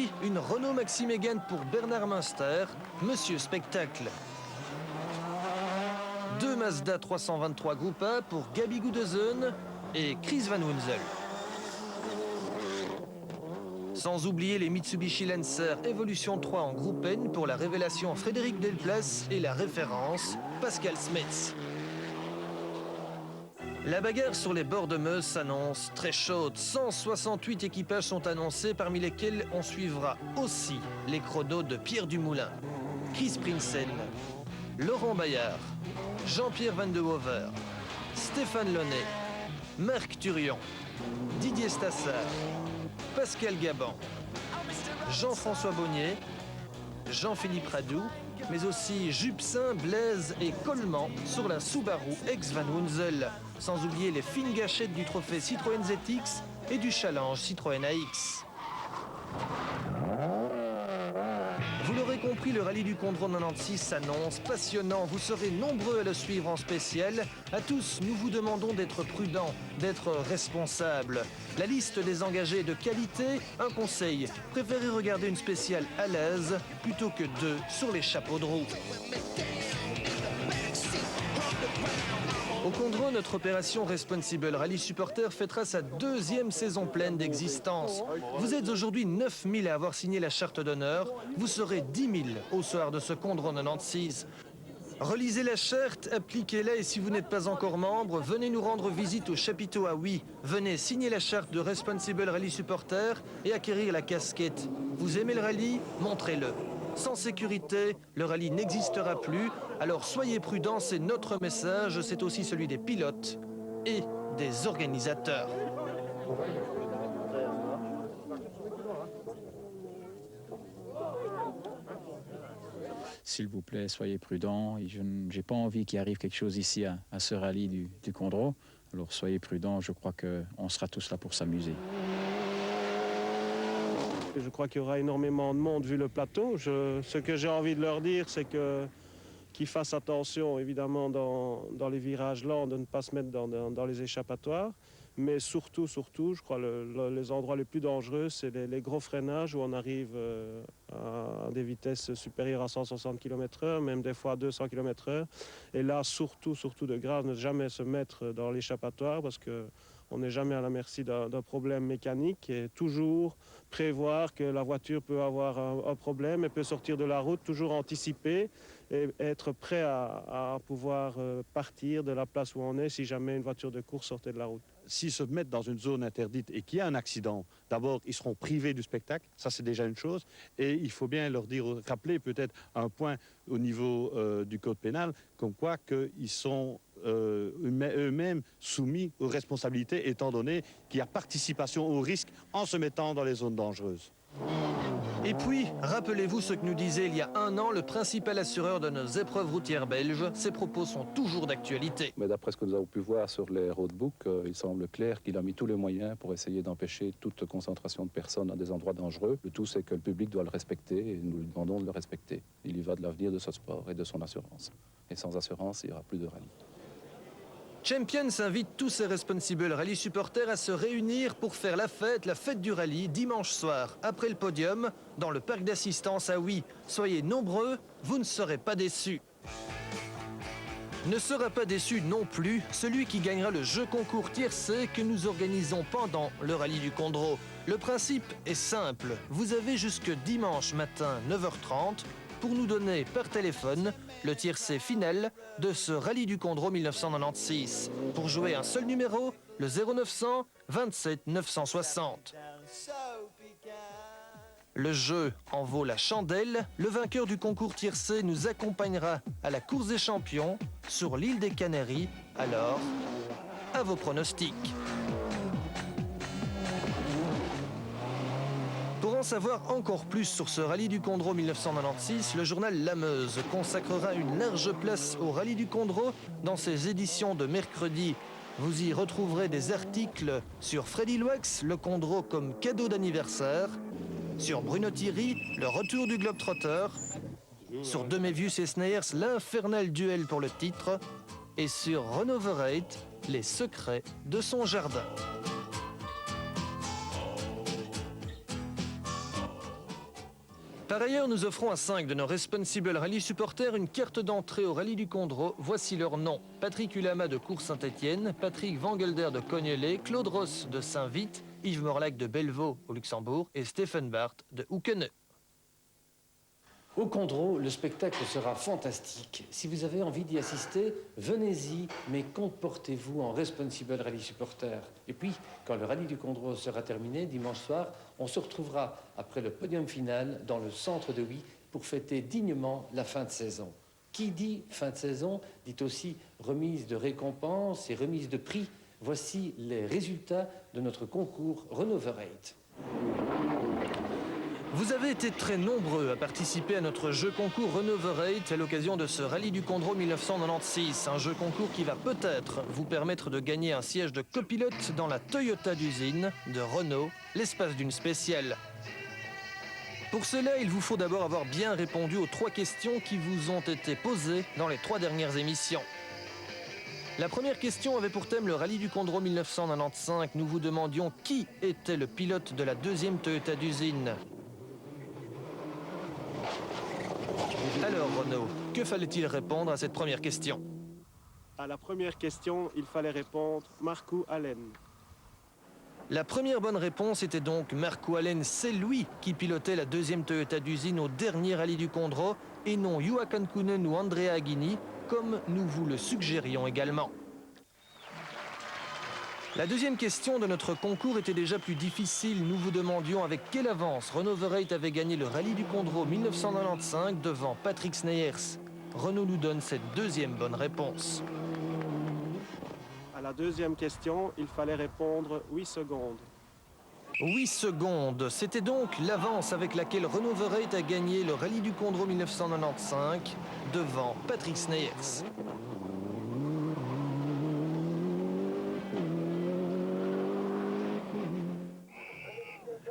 puis, une Renault Maxi Mégane pour Bernard Münster, Monsieur Spectacle. 2 Mazda 323 Groupe A pour Gabi Goudezun et Chris Van Wunzel. Sans oublier les Mitsubishi Lancer Evolution 3 en Groupe N pour la révélation Frédéric Delplace et la référence Pascal Smets. La bagarre sur les bords de Meuse s'annonce très chaude. 168 équipages sont annoncés, parmi lesquels on suivra aussi les chronos de Pierre Dumoulin, Chris Prinsen, Laurent Bayard, Jean-Pierre Van de Hover, Stéphane Launay, Marc Turion, Didier Stassard, Pascal Gaban, Jean-François Bonnier, Jean-Philippe Radou, mais aussi Jupsin, Blaise et Coleman sur la Subaru ex-Van Wunzel. Sans oublier les fines gâchettes du trophée Citroën ZX et du challenge Citroën AX. Vous l'aurez compris, le rallye du Condro 96 s'annonce passionnant. Vous serez nombreux à le suivre en spécial. À tous, nous vous demandons d'être prudents, d'être responsables. La liste des engagés est de qualité. Un conseil, préférez regarder une spéciale à l'aise plutôt que 2 sur les chapeaux de roue. Au Condro, notre opération Responsible Rally Supporter fêtera sa 2e saison pleine d'existence. Vous êtes aujourd'hui 9000 à avoir signé la charte d'honneur. Vous serez 10 000 au soir de ce Condro 96. Relisez la charte, appliquez-la et si vous n'êtes pas encore membre, venez nous rendre visite au chapiteau à Oui. Venez signer la charte de Responsible Rally Supporter et acquérir la casquette. Vous aimez le rallye? Montrez-le. Sans sécurité, le rallye n'existera plus. Alors soyez prudents, c'est notre message, c'est aussi celui des pilotes et des organisateurs. S'il vous plaît, soyez prudents. Je n'ai pas envie qu'il arrive quelque chose ici à ce rallye du Condro. Alors soyez prudents, je crois qu'on sera tous là pour s'amuser. Je crois qu'il y aura énormément de monde vu le plateau. Ce que j'ai envie de leur dire, c'est qu'ils fassent attention, évidemment, dans les virages lents, de ne pas se mettre dans les échappatoires. Mais surtout, je crois, les endroits les plus dangereux, c'est les gros freinages où on arrive à des vitesses supérieures à 160 km/h, même des fois à 200 km/h. Et là, surtout de grâce, ne jamais se mettre dans l'échappatoire parce qu'on n'est jamais à la merci d'un problème mécanique et toujours prévoir que la voiture peut avoir un problème et peut sortir de la route, toujours anticiper et être prêt à pouvoir partir de la place où on est si jamais une voiture de course sortait de la route. S'ils se mettent dans une zone interdite et qu'il y a un accident, d'abord, ils seront privés du spectacle, ça c'est déjà une chose, et il faut bien leur dire, rappeler peut-être un point au niveau du code pénal, comme quoi qu'ils sont eux-mêmes soumis aux responsabilités, étant donné qu'il y a participation au risque en se mettant dans les zones dangereuses. Et puis, rappelez-vous ce que nous disait il y a 1 an le principal assureur de nos épreuves routières belges. Ses propos sont toujours d'actualité. Mais d'après ce que nous avons pu voir sur les roadbooks, il semble clair qu'il a mis tous les moyens pour essayer d'empêcher toute concentration de personnes à des endroits dangereux. Le tout, c'est que le public doit le respecter et nous lui demandons de le respecter. Il y va de l'avenir de ce sport et de son assurance. Et sans assurance, il n'y aura plus de rallye. Champions invite tous ses Responsible Rally supporters à se réunir pour faire la fête du rallye, dimanche soir, après le podium, dans le parc d'assistance à Oui. Soyez nombreux, vous ne serez pas déçus. Ne sera pas déçu non plus celui qui gagnera le jeu concours tiercé que nous organisons pendant le rallye du Condro. Le principe est simple, vous avez jusque dimanche matin 9h30 pour nous donner par téléphone le tiercé final de ce rallye du Condro 1996. Pour jouer un seul numéro, le 0900 27 960. Le jeu en vaut la chandelle. Le vainqueur du concours tiercé nous accompagnera à la course des champions sur l'île des Canaries. Alors, à vos pronostics. Pour en savoir encore plus sur ce rallye du Condro 1996, le journal La Meuse consacrera une large place au rallye du Condro dans ses éditions de mercredi. Vous y retrouverez des articles sur Freddy Loax, le Condro comme cadeau d'anniversaire, sur Bruno Thierry, le retour du Globetrotter, sur Demevius et Sneyers, l'infernal duel pour le titre, et sur Renault Verrate, les secrets de son jardin. Par ailleurs, nous offrons à 5 de nos Responsible Rally supporters une carte d'entrée au Rallye du Condro. Voici leurs noms. Patrick Hulama de Cours-Saint-Étienne, Patrick Vangelder de Cognelet, Claude Ross de Saint-Vite, Yves Morlac de Bellevaux au Luxembourg et Stephen Barth de Hoekene. Au Condro, le spectacle sera fantastique. Si vous avez envie d'y assister, venez-y, mais comportez-vous en Responsible Rally supporter. Et puis, quand le Rallye du Condro sera terminé, dimanche soir, on se retrouvera après le podium final dans le centre de Huy pour fêter dignement la fin de saison. Qui dit fin de saison dit aussi remise de récompenses et remise de prix. Voici les résultats de notre concours Renoverate. Vous avez été très nombreux à participer à notre jeu concours Renoverate à l'occasion de ce Rallye du Condro 1996. Un jeu concours qui va peut-être vous permettre de gagner un siège de copilote dans la Toyota d'usine de Renault, l'espace d'une spéciale. Pour cela, il vous faut d'abord avoir bien répondu aux 3 questions qui vous ont été posées dans les 3 dernières émissions. La première question avait pour thème le Rallye du Condro 1995. Nous vous demandions qui était le pilote de la 2e Toyota d'usine. Alors Renaud, que fallait-il répondre à cette première question? À la première question, il fallait répondre Markku Alén. La première bonne réponse était donc Markku Alén. C'est lui qui pilotait la 2e Toyota d'usine au dernier Rallye du Condro et non Juha Kankkunen ou Andrea Aghini, comme nous vous le suggérions également. La deuxième question de notre concours était déjà plus difficile. Nous vous demandions avec quelle avance Renoverate avait gagné le Rallye du Condro 1995 devant Patrick Sneyers. Renaud nous donne cette deuxième bonne réponse. À la deuxième question, il fallait répondre 8 secondes. 8 secondes, c'était donc l'avance avec laquelle Renoverate a gagné le Rallye du Condro 1995 devant Patrick Sneyers.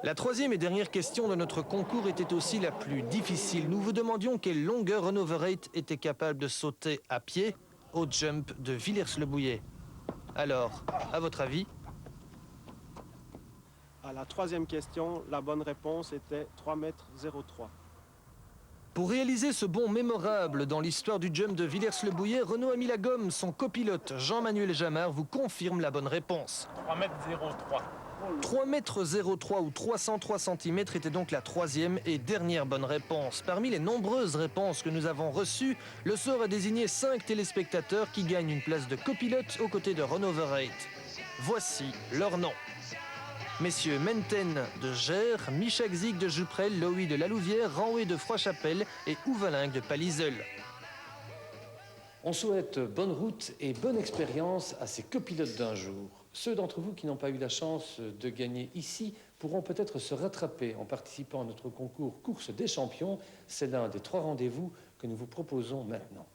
La troisième et dernière question de notre concours était aussi la plus difficile. Nous vous demandions quelle longueur Renoverate était capable de sauter à pied au jump de Villers-le-Bouillet. Alors, à votre avis? À la troisième question, la bonne réponse était 3,03 m. Pour réaliser ce bond mémorable dans l'histoire du jump de Villers-le-Bouillet, Renaud a mis la gomme. Son copilote Jean-Manuel Jamard vous confirme la bonne réponse. 3,03 m. 3,03 m ou 303 cm était donc la troisième et dernière bonne réponse. Parmi les nombreuses réponses que nous avons reçues, le sort a désigné 5 téléspectateurs qui gagnent une place de copilote aux côtés de Renoverate. Voici leurs noms. Messieurs Menten de Gers, Michak Zig de Juprel, Loïc de Lalouvière, Ranoué de Froidchapelle et Ouvalingue de Palizeul. On souhaite bonne route et bonne expérience à ces copilotes d'un jour. Ceux d'entre vous qui n'ont pas eu la chance de gagner ici pourront peut-être se rattraper en participant à notre concours Course des Champions. C'est l'un des 3 rendez-vous que nous vous proposons maintenant.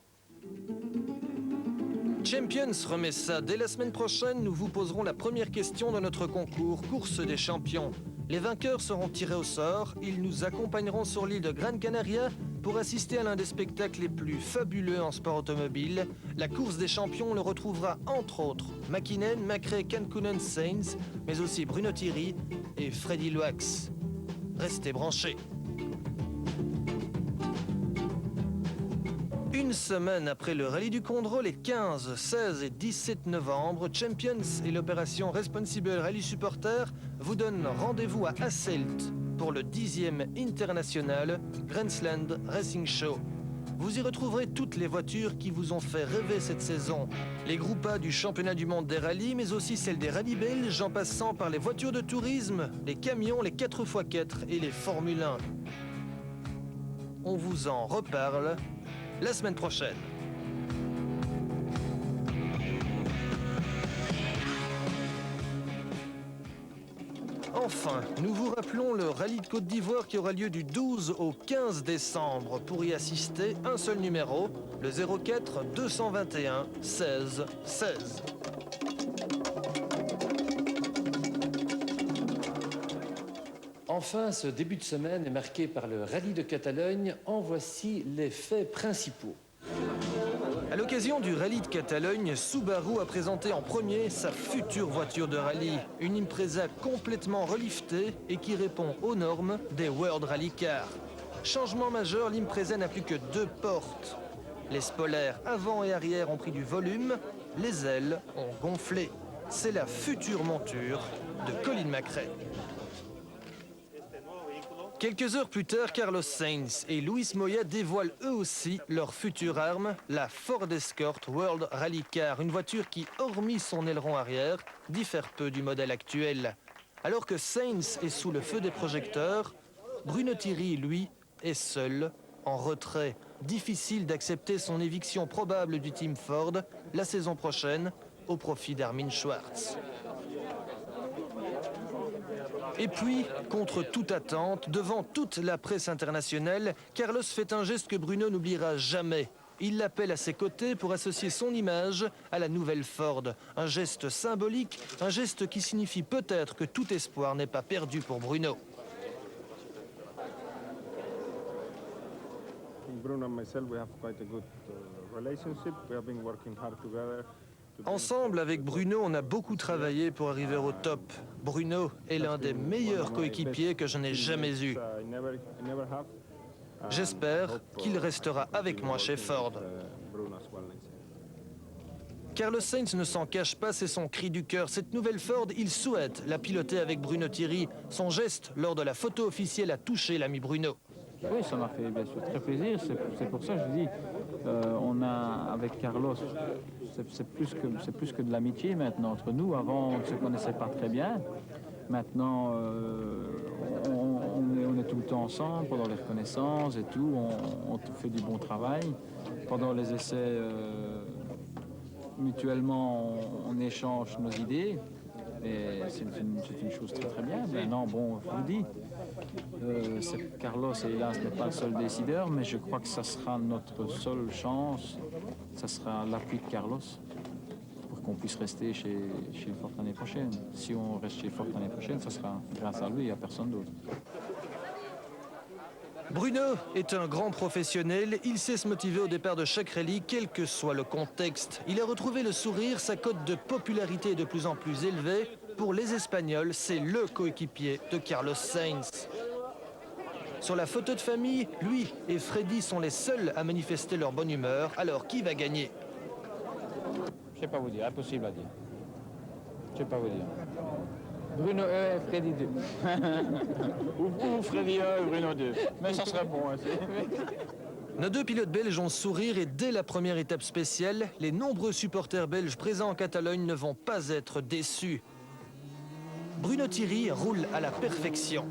Champions remet ça. Dès la semaine prochaine, nous vous poserons la première question de notre concours Course des Champions. Les vainqueurs seront tirés au sort. Ils nous accompagneront sur l'île de Gran Canaria pour assister à l'un des spectacles les plus fabuleux en sport automobile. La Course des Champions le retrouvera entre autres Mäkinen, Macrae, Kankkunen, Sainz, mais aussi Bruno Thierry et Freddy Loax. Restez branchés. Une semaine après le Rallye du Condro, les 15, 16 et 17 novembre, Champions et l'opération Responsible Rally Supporter vous donnent rendez-vous à Hasselt pour le 10e international Gränsland Racing Show. Vous y retrouverez toutes les voitures qui vous ont fait rêver cette saison. Les groupes A du championnat du monde des rallyes, mais aussi celles des rallyes belges, en passant par les voitures de tourisme, les camions, les 4x4 et les Formule 1. On vous en reparle la semaine prochaine. Enfin, nous vous rappelons le rallye de Côte d'Ivoire qui aura lieu du 12 au 15 décembre. Pour y assister, un seul numéro, le 04 221 16 16. Enfin, ce début de semaine est marqué par le Rallye de Catalogne. En voici les faits principaux. À l'occasion du Rallye de Catalogne, Subaru a présenté en premier sa future voiture de rallye. Une Impreza complètement reliftée et qui répond aux normes des World Rally Car. Changement majeur, l'Impreza n'a plus que 2 portes. Les spolaires avant et arrière ont pris du volume, les ailes ont gonflé. C'est la future monture de Colin McRae. Quelques heures plus tard, Carlos Sainz et Luis Moya dévoilent eux aussi leur future arme, la Ford Escort World Rally Car, une voiture qui, hormis son aileron arrière, diffère peu du modèle actuel. Alors que Sainz est sous le feu des projecteurs, Bruno Thierry, lui, est seul, en retrait. Difficile d'accepter son éviction probable du team Ford la saison prochaine au profit d'Armin Schwartz. Et puis, contre toute attente, devant toute la presse internationale, Carlos fait un geste que Bruno n'oubliera jamais. Il l'appelle à ses côtés pour associer son image à la nouvelle Ford. Un geste symbolique, un geste qui signifie peut-être que tout espoir n'est pas perdu pour Bruno. Bruno and myself, we have quite a good relationship. We have been working hard together. Ensemble, avec Bruno, on a beaucoup travaillé pour arriver au top. Bruno est l'un des meilleurs coéquipiers que je n'ai jamais eu. J'espère qu'il restera avec moi chez Ford. Carlos Sainz ne s'en cache pas, c'est son cri du cœur. Cette nouvelle Ford, il souhaite la piloter avec Bruno Thierry. Son geste lors de la photo officielle a touché l'ami Bruno. Oui, ça m'a fait bien sûr très plaisir. C'est pour ça que je dis, on a avec Carlos, c'est plus que de l'amitié maintenant entre nous. Avant, on ne se connaissait pas très bien. Maintenant, on est tout le temps ensemble pendant les reconnaissances et tout. On fait du bon travail. Pendant les essais, mutuellement, on échange nos idées. Et c'est une chose très très bien. Maintenant, bon, je vous le dis, Carlos, hélas, n'est pas le seul décideur, mais je crois que ça sera notre seule chance. Ça sera l'appui de Carlos pour qu'on puisse rester chez Ford l'année prochaine. Si on reste chez Ford l'année prochaine, ça sera grâce à lui et à personne d'autre. Bruno est un grand professionnel. Il sait se motiver au départ de chaque rallye, quel que soit le contexte. Il a retrouvé le sourire, sa cote de popularité est de plus en plus élevée. Pour les Espagnols, c'est le coéquipier de Carlos Sainz. Sur la photo de famille, lui et Freddy sont les seuls à manifester leur bonne humeur. Alors, qui va gagner? Je ne sais pas vous dire, impossible à dire. Je ne sais pas vous dire. Bruno 1 et Freddy 2. ou Freddy 1 et Bruno 2. Mais ça serait bon aussi. Nos 2 pilotes belges ont sourire et dès la première étape spéciale, les nombreux supporters belges présents en Catalogne ne vont pas être déçus. Bruno Thierry roule à la perfection.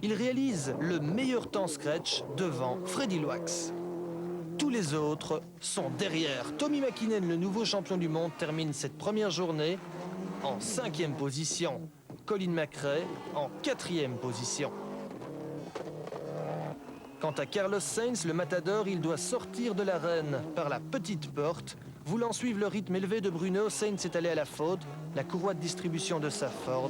Il réalise le meilleur temps scratch devant Freddy Loax. Tous les autres sont derrière. Tommy Mäkinen, le nouveau champion du monde, termine cette première journée en 5e position. Colin McRae en 4e position. Quant à Carlos Sainz, le matador, il doit sortir de l'arène par la petite porte. Voulant suivre le rythme élevé de Bruno, Sainz est allé à la faute. La courroie de distribution de sa Ford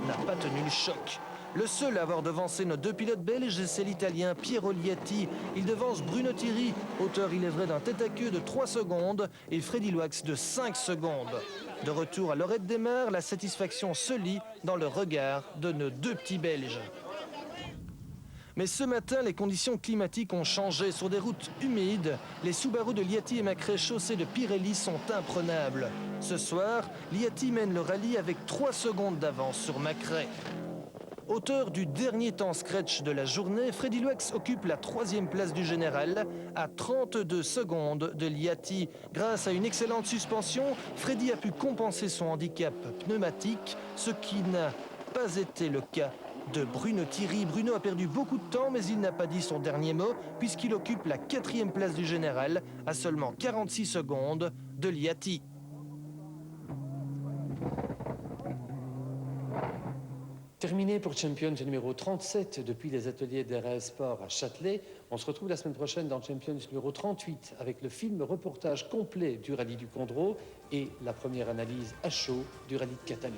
n'a pas tenu le choc. Le seul à avoir devancé nos 2 pilotes belges, c'est l'Italien Piero Liatti. Il devance Bruno Thierry, auteur il est vrai d'un tête-à-queue de 3 secondes, et Freddy Loax de 5 secondes. De retour à Lorette des Mers, la satisfaction se lit dans le regard de nos 2 petits Belges. Mais ce matin, les conditions climatiques ont changé. Sur des routes humides, les Subaru de Liatti et McRae chaussés de Pirelli sont imprenables. Ce soir, Liatti mène le rallye avec 3 secondes d'avance sur McRae. Auteur du dernier temps scratch de la journée, Freddy Loax occupe la 3e place du général à 32 secondes de Liatti. Grâce à une excellente suspension, Freddy a pu compenser son handicap pneumatique, ce qui n'a pas été le cas de Bruno Thierry. Bruno a perdu beaucoup de temps, mais il n'a pas dit son dernier mot, puisqu'il occupe la 4e place du général à seulement 46 secondes de Liatti. Terminé pour Champions numéro 37 depuis les ateliers d'RAS Sport à Châtelet. On se retrouve la semaine prochaine dans Champions numéro 38 avec le film reportage complet du rallye du Condro et la première analyse à chaud du rallye de Catalogne.